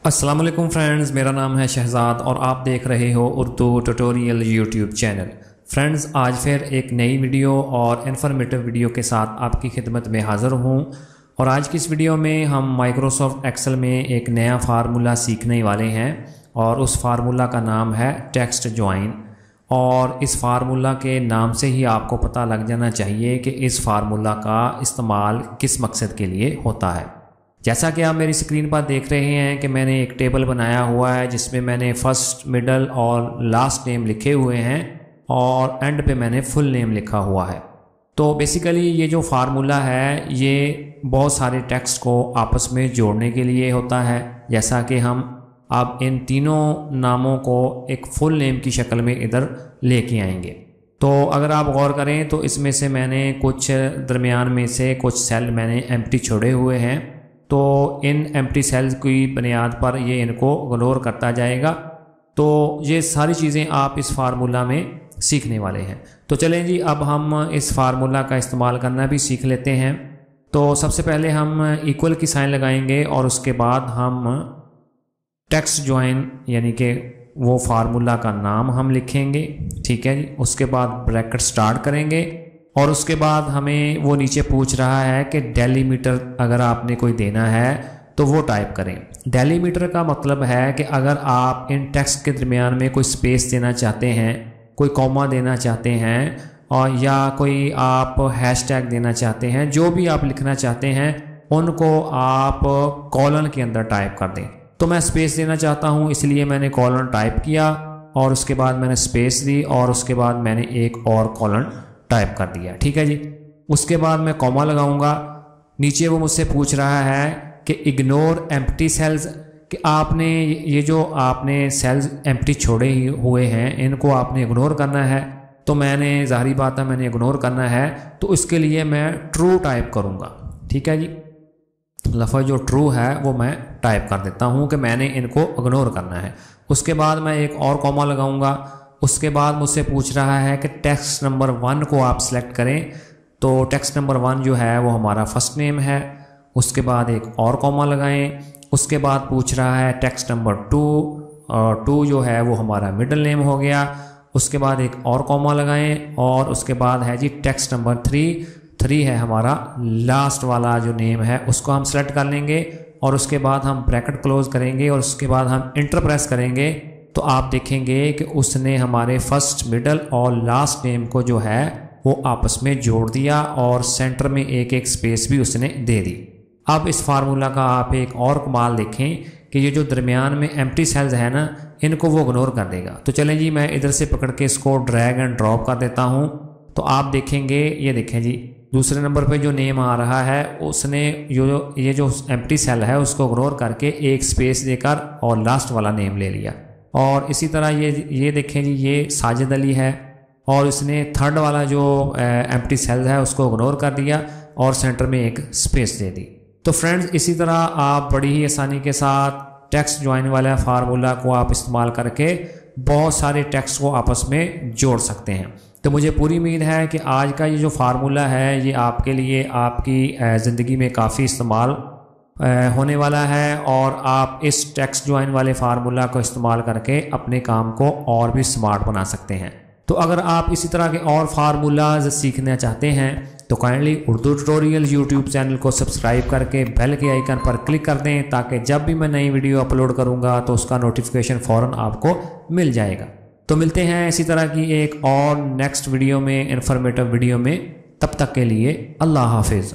अस्सलाम वालेकुम फ्रेंड्स, मेरा नाम है शहजाद और आप देख रहे हो Urdu tutorial YouTube channel. Friends, आज फिर एक नई वीडियो और इन्फॉर्मेटिव वीडियो के साथ आपकी खिदमत में हाज़िर हूँ। और आज की इस वीडियो में हम माइक्रोसॉफ्ट एक्सेल में एक नया फार्मूला सीखने वाले हैं और उस फार्मूला का नाम है टेक्स्ट ज्वाइन। और इस फार्मूला के नाम से ही आपको पता लग जाना चाहिए कि इस फार्मूला का इस्तेमाल किस मकसद के लिए होता है। जैसा कि आप मेरी स्क्रीन पर देख रहे हैं कि मैंने एक टेबल बनाया हुआ है जिसमें मैंने फर्स्ट, मिडल और लास्ट नेम लिखे हुए हैं और एंड पे मैंने फुल नेम लिखा हुआ है। तो बेसिकली ये जो फार्मूला है ये बहुत सारे टेक्स्ट को आपस में जोड़ने के लिए होता है। जैसा कि हम अब इन तीनों नामों को एक फुल नेम की शक्ल में इधर लेके आएंगे। तो अगर आप गौर करें तो इसमें से मैंने कुछ दरमियान में से कुछ सेल मैंने एम्प्टी छोड़े हुए हैं। तो इन एम्प्टी सेल्स की बुनियाद पर ये इनको इग्नोर करता जाएगा। तो ये सारी चीज़ें आप इस फार्मूला में सीखने वाले हैं। तो चलें जी, अब हम इस फार्मूला का इस्तेमाल करना भी सीख लेते हैं। तो सबसे पहले हम इक्वल की साइन लगाएंगे और उसके बाद हम टेक्स्ट ज्वाइन यानी कि वो फार्मूला का नाम हम लिखेंगे। ठीक है जी। उसके बाद ब्रैकेट स्टार्ट करेंगे और उसके बाद हमें वो नीचे पूछ रहा है कि डेलीमीटर अगर आपने कोई देना है तो वो टाइप करें। डेलीमीटर का मतलब है कि अगर आप इन टेक्स्ट के दरमियान में कोई स्पेस देना चाहते हैं, कोई कॉमा देना चाहते हैं और या कोई आप हैशटैग देना चाहते हैं, जो भी आप लिखना चाहते हैं उनको आप कॉलन के अंदर टाइप कर दें। तो मैं स्पेस देना चाहता हूँ इसलिए मैंने कॉलन टाइप किया और उसके बाद मैंने स्पेस दी और उसके बाद मैंने एक और कॉलन टाइप कर दिया। ठीक है जी। उसके बाद मैं कॉमा लगाऊंगा। नीचे वो मुझसे पूछ रहा है कि इग्नोर एम्प्टी सेल्स, कि आपने ये जो आपने सेल्स एम्प्टी छोड़े हुए हैं इनको आपने इग्नोर करना है। तो मैंने ज़ाहिरी बात है मैंने इग्नोर करना है तो इसके लिए मैं ट्रू टाइप करूँगा। ठीक है जी। लफ्ज़ जो ट्रू है वो मैं टाइप कर देता हूँ कि मैंने इनको इग्नोर करना है। उसके बाद मैं एक और कॉमा लगाऊंगा। उसके बाद मुझसे पूछ रहा है कि टेक्स्ट नंबर 1 को आप सिलेक्ट करें। तो टेक्स्ट नंबर 1 जो है वो हमारा फर्स्ट नेम है। उसके बाद एक और कॉमा लगाएं। उसके बाद पूछ रहा है टेक्स्ट नंबर 2 और 2 जो है वो हमारा मिडिल नेम हो गया। उसके बाद एक और कॉमा लगाएं और उसके बाद है जी टेक्स्ट नंबर 3 है हमारा लास्ट वाला जो नेम है उसको हम सेलेक्ट कर लेंगे और उसके बाद हम ब्रैकेट क्लोज करेंगे और उसके बाद हम इंटर प्रेस करेंगे। तो आप देखेंगे कि उसने हमारे फर्स्ट, मिडल और लास्ट नेम को जो है वो आपस में जोड़ दिया और सेंटर में एक एक स्पेस भी उसने दे दी। अब इस फार्मूला का आप एक और कमाल देखें कि ये जो दरमियान में एम्प्टी सेल्स है ना इनको वो इग्नोर कर देगा। तो चलें जी, मैं इधर से पकड़ के इसको ड्रैग एंड ड्रॉप कर देता हूँ। तो आप देखेंगे, ये देखें जी, दूसरे नंबर पे जो नेम आ रहा है उसने ये जो एम्प्टी सेल है उसको इग्नोर करके एक स्पेस देकर और लास्ट वाला नेम ले लिया। और इसी तरह ये देखें जी, ये साजिद अली है और इसने थर्ड वाला जो एम्प्टी सेल है उसको इग्नोर कर दिया और सेंटर में एक स्पेस दे दी। तो फ्रेंड्स, इसी तरह आप बड़ी ही आसानी के साथ टेक्स्ट ज्वाइन वाला फार्मूला को आप इस्तेमाल करके बहुत सारे टेक्स्ट को आपस में जोड़ सकते हैं। तो मुझे पूरी उम्मीद है कि आज का ये जो फार्मूला है ये आपके लिए आपकी ज़िंदगी में काफ़ी इस्तेमाल होने वाला है और आप इस टेक्स्ट ज्वाइन वाले फार्मूला को इस्तेमाल करके अपने काम को और भी स्मार्ट बना सकते हैं। तो अगर आप इसी तरह के और फार्मूलाज सीखना चाहते हैं तो kindly Urdu tutorial YouTube channel को सब्सक्राइब करके बेल के आइकन पर क्लिक कर दें ताकि जब भी मैं नई वीडियो अपलोड करूंगा तो उसका नोटिफिकेशन फ़ौरन आपको मिल जाएगा। तो मिलते हैं इसी तरह की एक और नेक्स्ट वीडियो में, इन्फॉर्मेटिव वीडियो में। तब तक के लिए अल्लाह हाफिज़।